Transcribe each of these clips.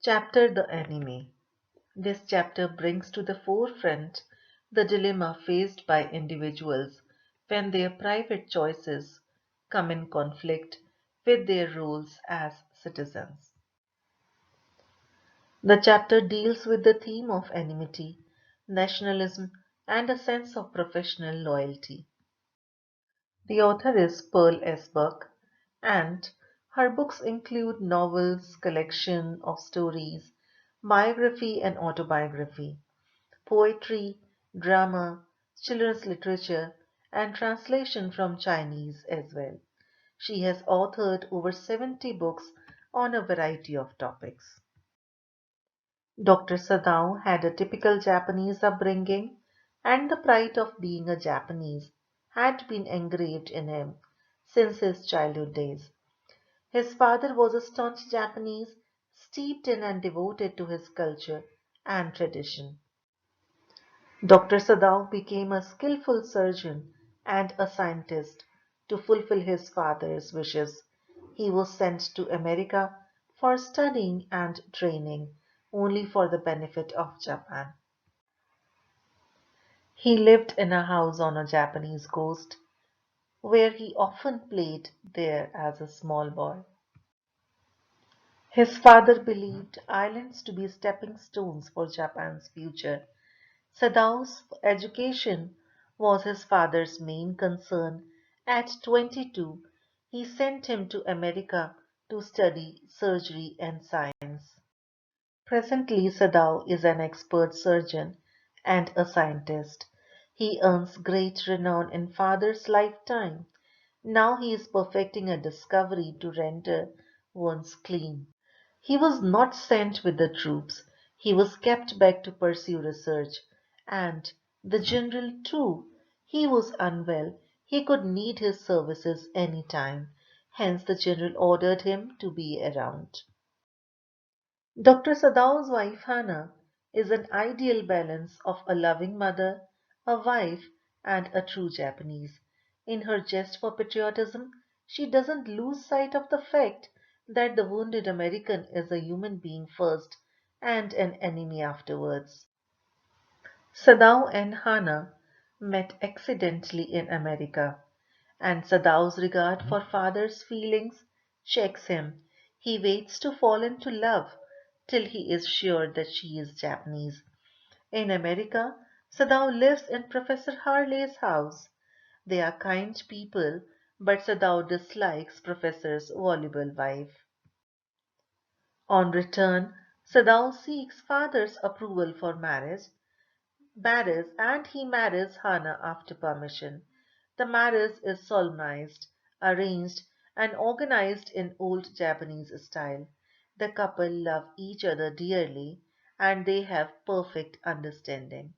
Chapter The Enemy. This chapter brings to the forefront the dilemma faced by individuals when their private choices come in conflict with their roles as citizens. The chapter deals with the theme of enmity, nationalism, and a sense of professional loyalty. The author is Pearl S. Buck, and her books include novels, collection of stories, biography and autobiography, poetry, drama, children's literature, and translation from Chinese as well. She has authored over 70 books on a variety of topics. Dr. Sadow had a typical Japanese upbringing, and the pride of being a Japanese had been engraved in him since his childhood days. His father was a staunch Japanese, steeped in and devoted to his culture and tradition. Dr. Sadow became a skillful surgeon and a scientist to fulfill his father's wishes. He was sent to America for studying and training, only for the benefit of Japan. He lived in a house on a Japanese coast, where he often played there as a small boy. His father believed islands to be stepping stones for Japan's future. Sadow's education was his father's main concern. At 22, he sent him to America to study surgery and science. Presently, Sadow is an expert surgeon and a scientist. He earns great renown in father's lifetime. Now he is perfecting a discovery to render wounds clean. He was not sent with the troops. He was kept back to pursue research. And the general, too. He was unwell. He could need his services any time. Hence the general ordered him to be around. Dr. Sadow's wife Hana is an ideal balance of a loving mother, a wife, and a true Japanese. In her zest for patriotism, she doesn't lose sight of the fact that the wounded American is a human being first and an enemy afterwards. Sadow and Hana met accidentally in America, and Sadow's regard for father's feelings checks him. He waits to fall into love till he is sure that she is Japanese. In America, Sadow lives in Professor Harley's house. They are kind people, but Sadow dislikes Professor's voluble wife. On return, Sadow seeks father's approval for marries, and he marries Hana after permission. The marriage is solemnized, arranged, and organized in old Japanese style. The couple love each other dearly and they have perfect understanding.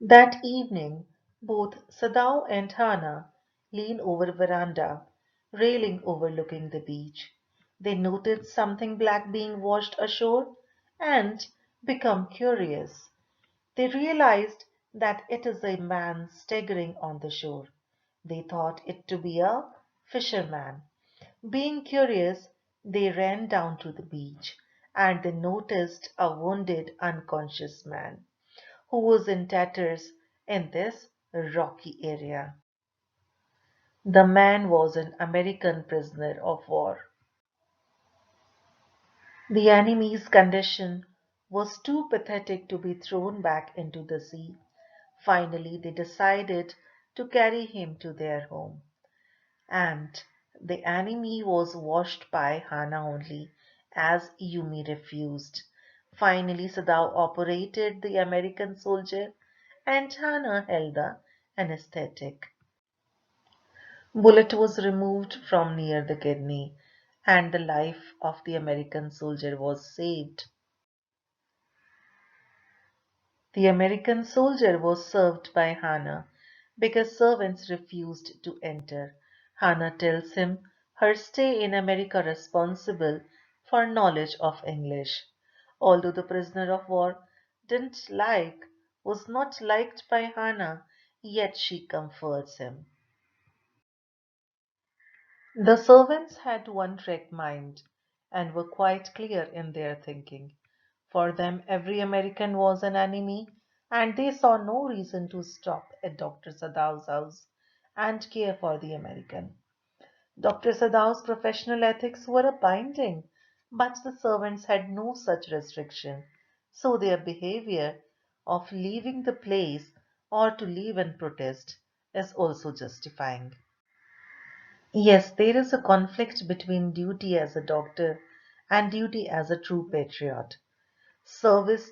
That evening, both Sadao and Hana lean over veranda, railing overlooking the beach. They notice something black being washed ashore and become curious. They realized that it is a man staggering on the shore. They thought it to be a fisherman. Being curious, they ran down to the beach and they noticed a wounded, unconscious man who was in tatters in this rocky area. The man was an American prisoner of war. The enemy's condition was too pathetic to be thrown back into the sea. Finally, they decided to carry him to their home. And the enemy was washed by Hana only, as Yumi refused. Finally, Sadao operated the American soldier, and Hana held the anesthetic. Bullet was removed from near the kidney, and the life of the American soldier was saved. The American soldier was served by Hana because servants refused to enter. Hana tells him her stay in America responsible for knowledge of English. Although the prisoner of war didn't like was not liked by Hana, yet she comforts him. The servants had one track mind, and were quite clear in their thinking. For them, every American was an enemy, and they saw no reason to stop at Dr. Sadow's house and care for the American. Dr. Sadow's professional ethics were a binding, but the servants had no such restriction, so their behavior of leaving the place or to leave in protest is also justifying. Yes, there is a conflict between duty as a doctor and duty as a true patriot. Service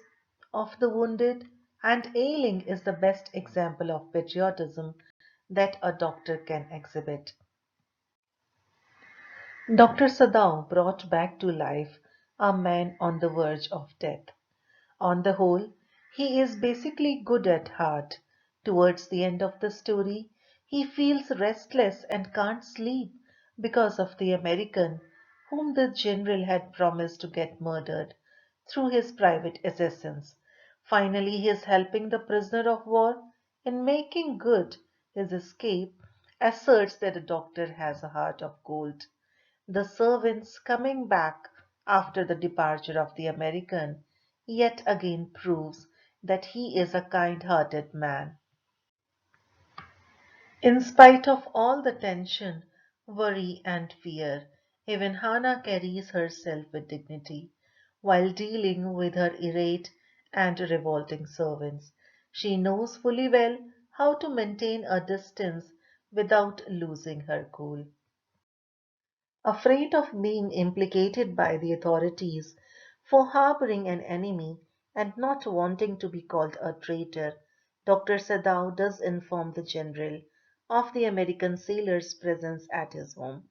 of the wounded and ailing is the best example of patriotism that a doctor can exhibit. Dr. Sadow brought back to life a man on the verge of death. On the whole, he is basically good at heart. Towards the end of the story, he feels restless and can't sleep because of the American whom the general had promised to get murdered through his private assassins. Finally, he is helping the prisoner of war in making good his escape, asserts that the doctor has a heart of gold. The servants coming back after the departure of the American yet again proves that he is a kind hearted man. In spite of all the tension, worry, and fear, even Hana carries herself with dignity while dealing with her irate and revolting servants. She knows fully well how to maintain a distance without losing her cool. Afraid of being implicated by the authorities for harboring an enemy and not wanting to be called a traitor, Dr. Sadow does inform the general of the American sailor's presence at his home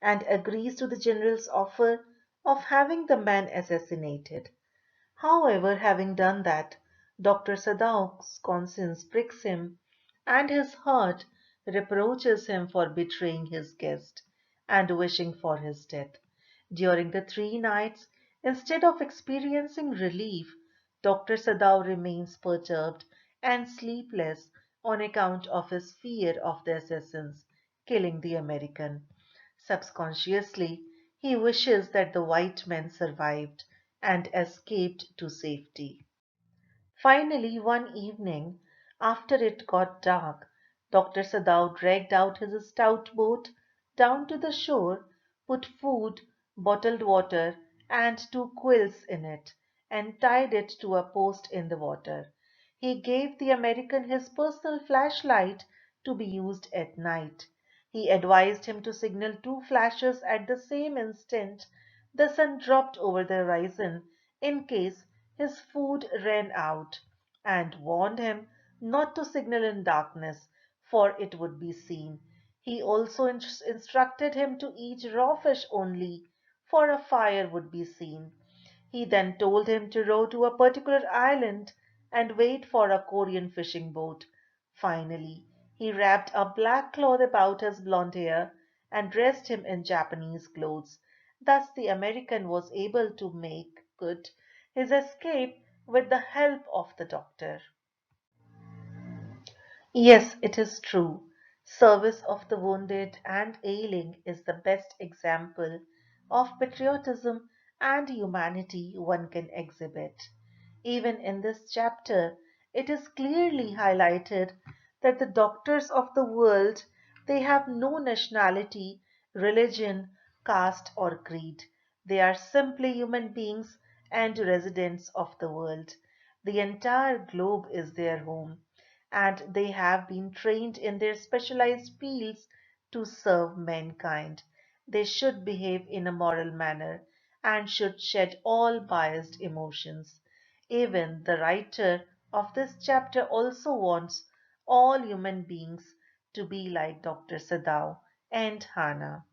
and agrees to the general's offer of having the man assassinated. However, having done that, Dr. Sadow's conscience pricks him, and his heart reproaches him for betraying his guest and wishing for his death. During the 3 nights, instead of experiencing relief, Dr. Sadow remains perturbed and sleepless on account of his fear of the assassins killing the American. Subconsciously, he wishes that the white men survived and escaped to safety. Finally, one evening, after it got dark, Dr. Sadao dragged out his stout boat down to the shore, put food, bottled water, and 2 quills in it, and tied it to a post in the water. He gave the American his personal flashlight to be used at night. He advised him to signal 2 flashes at the same instant the sun dropped over the horizon in case his food ran out, and warned him not to signal in darkness, for it would be seen. He also instructed him to eat raw fish only, for a fire would be seen. He then told him to row to a particular island and wait for a Korean fishing boat. Finally, he wrapped a black cloth about his blond hair and dressed him in Japanese clothes. Thus, the American was able to make good his escape with the help of the doctor. Yes, it is true. Service of the wounded and ailing is the best example of patriotism and humanity one can exhibit. Even in this chapter, it is clearly highlighted that the doctors of the world they have no nationality, religion, caste or creed. They are simply human beings and residents of the world. The entire globe is their home and they have been trained in their specialized fields to serve mankind. They should behave in a moral manner and should shed all biased emotions. Even the writer of this chapter also wants all human beings to be like Dr. Sadow and Hana.